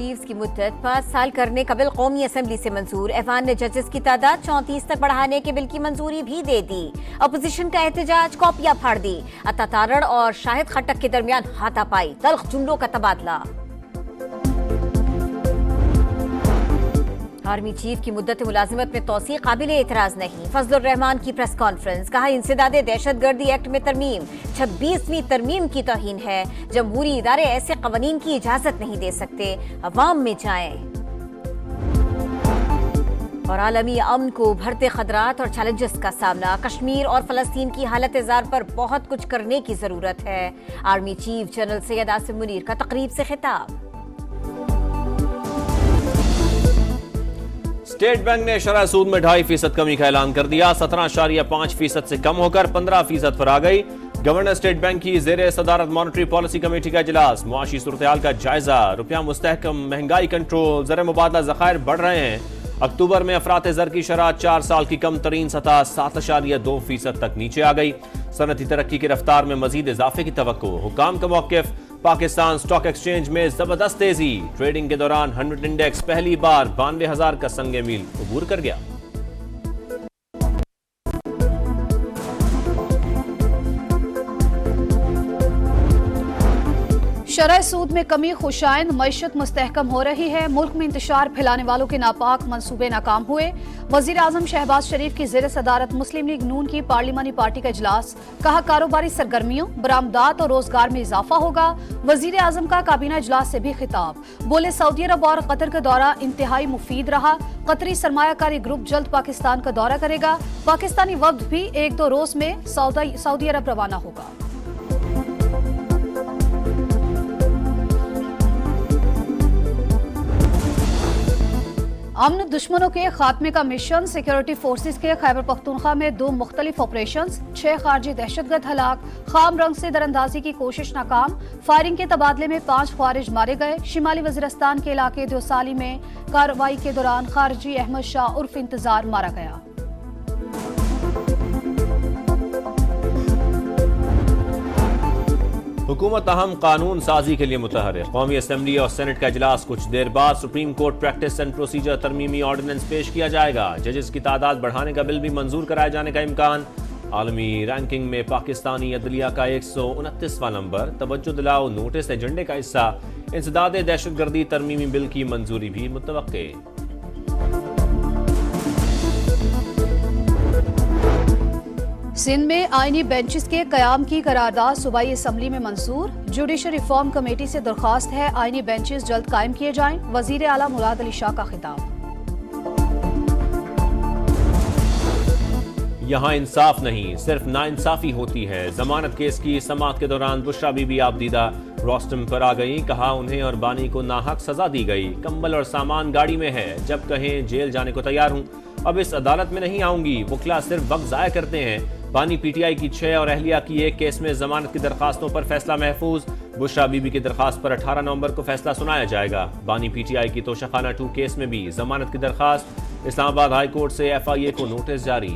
Chiefs की मुद्दत 5 साल करने का बिल कौमी असम्बली से मंजूर। ऐवान ने जजेस की तादाद 34 तक बढ़ाने के बिल की मंजूरी भी दे दी। अपोजिशन का एहतजाज, कॉपियां फाड़ दी। अता तारड़ और शाहिद खट्टक के दरमियान हाथापाई, तल्ख जुमलों का तबादला। आर्मी चीफ की मुद्दत मुलाजिमत में तोसी काबिल एतराज नहीं। फजलुर रहमान की प्रेस कॉन्फ्रेंस, कहा इंसदादे दहशतगर्दी एक्ट में तरमीम 26वीं तरमीम की तौहीन है। जमहूरी इदारे ऐसे कवानीन की इजाजत नहीं दे सकते, अवाम में जाएं। और आलमी अमन को उभरते खतरात और चैलेंजेस का सामना। कश्मीर और फलस्तीन की हालत जार पर बहुत कुछ करने की जरूरत है। Army chief general Syed Asim Munir का तकरीब से खिताब। स्टेट बैंक ने शरह सूद में 2.5% कमी का ऐलान कर दिया। 17.5% से कम होकर 15% पर आ गई। गवर्नर स्टेट बैंक की जेर सदारत मॉनेटरी पॉलिसी कमेटी का इजलास, मुआशी सूरत-ए-हाल का जायजा, रुपया मुस्तहकम, महंगाई कंट्रोल, ज़र मुबादला ज़खायर बढ़ रहे हैं। अक्टूबर में अफराते ज़र की शरह 4 साल की कम तरीन सतह 7.2% तक नीचे आ गई। सनती तरक्की की रफ्तार में मजीद इजाफे की तवक्को। हुकाम का मौक़िफ़, पाकिस्तान स्टॉक एक्सचेंज में जबरदस्त तेजी। ट्रेडिंग के दौरान 100 इंडेक्स पहली बार 92,000 का संगे मील अबूर कर गया। शरह सूद में कमी, खुशाइंद मईशत मुस्तहकम हो रही है। मुल्क में इंतशार फैलाने वालों के नापाक मंसूबे नाकाम हुए। वजीर आजम शहबाज शरीफ की जेर सदारत मुस्लिम लीग नून की पार्लिमानी पार्टी का इजलास, कहा कारोबारी सरगर्मियों, बरामदात और रोजगार में इजाफा होगा। वजीर आजम का काबीना इजलास से भी खिताब, बोले सऊदी अरब और कतर का दौरा इंतहाई मुफीद रहा। कतरी सरमायाकारी ग्रुप जल्द पाकिस्तान का दौरा करेगा। पाकिस्तानी वफ्द भी 1-2 रोज में सऊदी अरब रवाना होगा। अमन दुश्मनों के खात्मे का मिशन, सिक्योरिटी फोर्सेस के खैबर पख्तूनख्वा में 2 मुख्तलिफ ऑपरेशन, 6 खारजी दहशतगर्द हलाक। खाम रंग से दरअंदाजी की कोशिश नाकाम। फायरिंग के तबादले में 5 ख्वारिज मारे गए। शिमाली वजीरस्तान के इलाके दोसाली में कार्रवाई के दौरान खारजी अहमद शाह उर्फ इंतजार मारा गया। हुकूमत अहम कानून साजी के लिए मुतहर्रिक। कौमी असम्बली और सेनेट का इजलास, कुछ देर बाद supreme court practice and procedure तरमीमी ऑर्डिनेंस पेश किया जाएगा। जजेस की तादाद बढ़ाने का बिल भी मंजूर कराए जाने का इम्कान। आलमी रैंकिंग में पाकिस्तानी अदलिया का 129वां नंबर। तवज्जो दिलाओ नोटिस एजेंडे का हिस्सा। इंसदादे दहशतगर्दी तरमीमी बिल की मंजूरी भी मुतवक्के। सिंध में आईनी बेंचेस के कयाम की करारदाद सूबाई असम्बली में मंजूर। जुडिशल रिफॉर्म कमेटी से दरख्वास्त है आईनी बेंचेस जल्द कायम किए जाएं। वजीर आला मुराद अली शाह का खिताब। यहाँ इंसाफ नहीं, सिर्फ नाइंसाफी होती है। जमानत केस की समाअत के दौरान बुशरा बीबी आबदीदा रोस्टम पर आ गई। कहा उन्हें और बानी को नाहक सजा दी गई। कंबल और सामान गाड़ी में है, जब कहें जेल जाने को तैयार हूँ। अब इस अदालत में नहीं आऊंगी। वकला सिर्फ वक्त जाया करते हैं। बानी पीटीआई की 6 और अहलिया की 1 केस में जमानत की दरखास्तों पर फैसला महफूज। बुशरा बीबी की दरखास्त पर 18 नवंबर को फैसला सुनाया जाएगा। बानी पीटीआई की तोशाखाना 2 केस में भी जमानत की दरखास्त। इस्लामाबाद हाई कोर्ट से FIA को नोटिस जारी।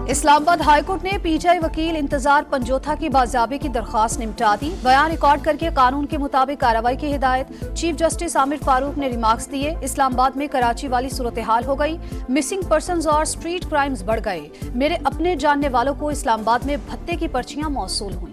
इस्लामाबाद हाईकोर्ट ने पीटीआई वकील इंतजार पंजोथा की बाजियाबी की दरखास्त निपटा दी। बयान रिकॉर्ड करके कानून के मुताबिक कार्रवाई की हिदायत। चीफ जस्टिस आमिर फारूक ने रिमार्क्स दिए। इस्लामाबाद में कराची वाली सूरत हाल हो गई। मिसिंग पर्सनस और स्ट्रीट क्राइम्स बढ़ गए। मेरे अपने जानने वालों को इस्लामाबाद में भत्ते की पर्चियां मौसूल हुई।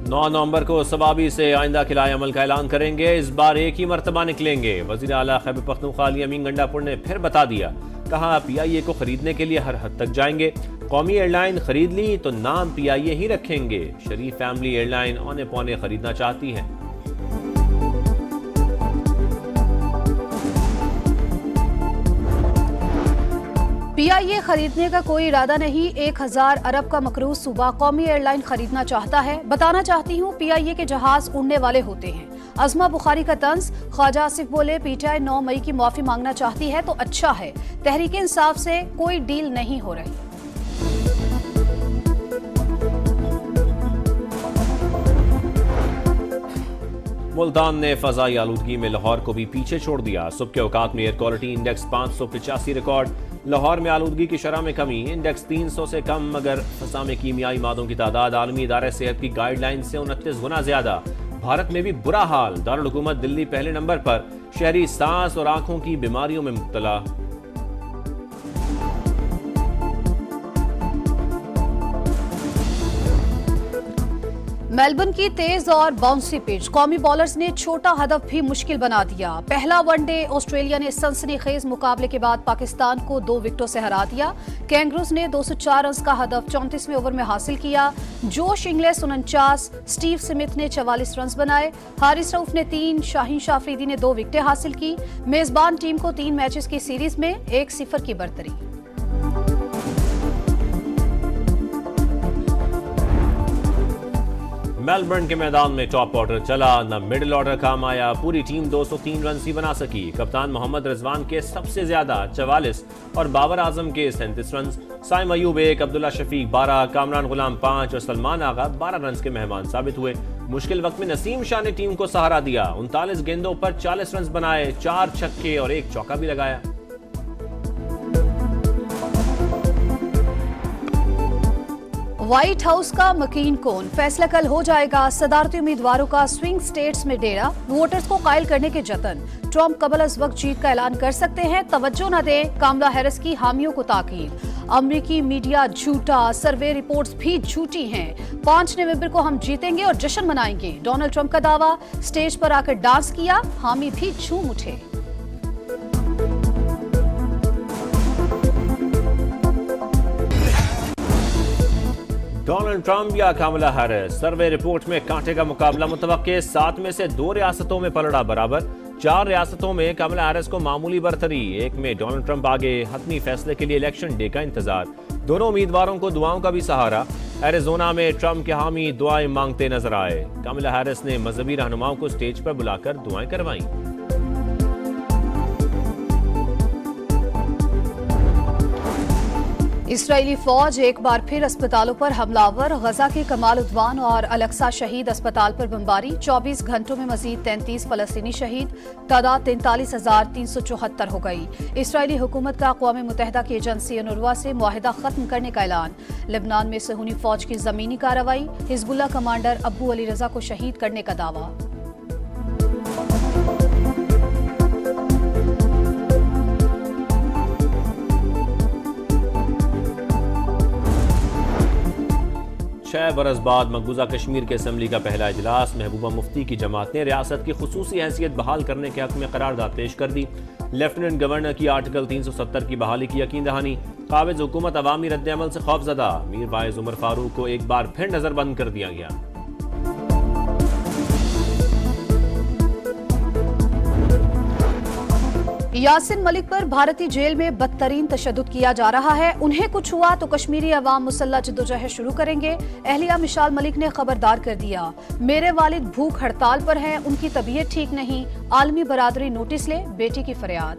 9 नवंबर को सवाबी से आइंदा खिलाए अमल का ऐलान करेंगे। इस बार एक ही मरतबा निकलेंगे। वज़ीर आला खैबर पख्तूनख्वा अली अमीन गंडापुर ने फिर बता दिया। कहा PIA को खरीदने के लिए हर हद तक जाएंगे। कौमी एयरलाइन खरीद ली तो नाम PIA ही रखेंगे। शरीफ फैमिली एयरलाइन औने पौने खरीदना चाहती है। PIA खरीदने का कोई इरादा नहीं। 1000 अरब का मकरूज सूबा कौमी एयरलाइन खरीदना चाहता है। बताना चाहती हूँ PIA के जहाज उड़ने वाले होते हैं। अज़मा बुखारी का तंज। ख्वाजा आसिफ बोले PTI 9 मई की माफी मांगना चाहती है तो अच्छा है। तहरीक इंसाफ से कोई डील नहीं हो रही। मुल्तान ने फजाई आलूदगी में लाहौर को भी पीछे छोड़ दिया। सुबह के औकात में air quality index 585 record. Lahore में आलूदगी की शरह में कमी, इंडेक्स 300 से कम, मगर फजा में कीमियाई मादों की तादाद आलमी इदारे सेहत की गाइडलाइन से 29 गुना ज्यादा। भारत में भी बुरा हाल, दारुल हुकूमत दिल्ली पहले नंबर पर, शहरी सांस और आंखों की बीमारियों में मुब्तला। मेलबर्न की तेज और बाउंसी पिच, कौमी बॉलर्स ने छोटा हदफ भी मुश्किल बना दिया। पहला वनडे ऑस्ट्रेलिया ने सनसनीखेज मुकाबले के बाद पाकिस्तान को 2 विकेटों से हरा दिया। कैंगरूज ने 204 रन का हदफ 34वें ओवर में हासिल किया। जोश इंग्लिश 49, स्टीव स्मिथ ने 44 रन बनाए। हारिस रऊफ ने 3, शाहीन शाह अफरीदी ने 2 विकेटें हासिल की। मेजबान टीम को 3 मैचेस की सीरीज में 1-0 की बरतरी। मेलबर्न के मैदान में टॉप ऑर्डर चला, न मिडिल ऑर्डर काम आया। पूरी टीम 203 रन ही बना सकी। कप्तान मोहम्मद रिजवान के सबसे ज्यादा 44 और बाबर आजम के 37 रन। साइम अयूब 1, अब्दुल्ला शफीक 12, कामरान गुलाम 5 और सलमान आगा 12 रन के मेहमान साबित हुए। मुश्किल वक्त में नसीम शाह ने टीम को सहारा दिया। 39 गेंदों पर 40 रन बनाए, 4 छक्के और 1 चौका भी लगाया। व्हाइट हाउस का मकीन कौन, फैसला कल हो जाएगा। सदारती उम्मीदवारों का स्विंग स्टेट्स में डेरा, वोटर्स को कायल करने के जतन। ट्रंप कबल अज वक्त जीत का ऐलान कर सकते हैं, तवज्जो न दें। कामला हैरिस की हामियों को ताकीद। अमरीकी मीडिया झूठा, सर्वे रिपोर्ट्स भी झूठी हैं। 5 नवंबर को हम जीतेंगे और जश्न मनाएंगे, डोनाल्ड ट्रंप का दावा। स्टेज पर आकर डांस किया, हामी भी झूम उठे। डोनाल्ड ट्रंप या कामला हैरिस, सर्वे रिपोर्ट में कांटे का मुकाबला मुतवक्के। 7 में से 2 रियासतों में पलड़ा बराबर। 4 रियासतों में कामला हैरिस को मामूली बरतरी, 1 में डोनाल्ड ट्रंप आगे। हतमी फैसले के लिए इलेक्शन डे का इंतजार। दोनों उम्मीदवारों को दुआओं का भी सहारा। एरिजोना में ट्रंप के हामी दुआएं मांगते नजर आए। कामला हैरिस ने मजहबी रहनुमाओं को स्टेज पर बुलाकर दुआएं करवाई। इस्राएली फौज एक बार फिर अस्पतालों पर हमलावर। गजा के कमाल उद्वान और अलक्सा शहीद अस्पताल पर बमबारी। 24 घंटों में मजीद 33 फलस्तीनी शहीद, तादाद 43,374 हो गई। इस्राएली हुकूमत का अक़वाम मुत्तहिदा की एजेंसी UNRWA से मुआहिदा खत्म करने का ऐलान। लेबनान में सहूनी फौज की जमीनी कार्रवाई। हिजबुल्लाह कमांडर अबू अली रजा को शहीद करने का दावा। छह बरस बाद मकबूजा कश्मीर के असम्बली का पहला इजलास। महबूबा मुफ्ती की जमात ने रियासत की खुसूसी हैसियत बहाल करने के हक में करारदाद पेश कर दी। लेफ्टिनेंट गवर्नर की आर्टिकल 370 की बहाली की यकीन दहानी। काबिज हुकूमत अवामी रद्द-ए-अमल से खौफजदा। मीर वाइज उमर फारूक को एक बार फिर नजरबंद कर दिया गया। यासिन मलिक पर भारतीय जेल में बदतरीन तशद्दुद किया जा रहा है। उन्हें कुछ हुआ तो कश्मीरी अवाम मुसल्लह जद्दोजहद शुरू करेंगे। एहलिया मिशाल मलिक ने खबरदार कर दिया, मेरे वालिद भूख हड़ताल पर हैं, उनकी तबीयत ठीक नहीं। आलमी बरादरी नोटिस ले, बेटी की फरियाद।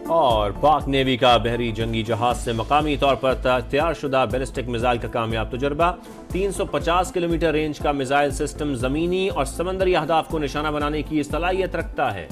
और पाक नेवी का बहरी जंगी जहाज से मकामी तौर पर तैयारशुदा बैलिस्टिक मिसाइल का कामयाब तजुर्बा। 350 किलोमीटर रेंज का मिसाइल सिस्टम जमीनी और समंदरी अहदाफ को निशाना बनाने की सलाहियत रखता है।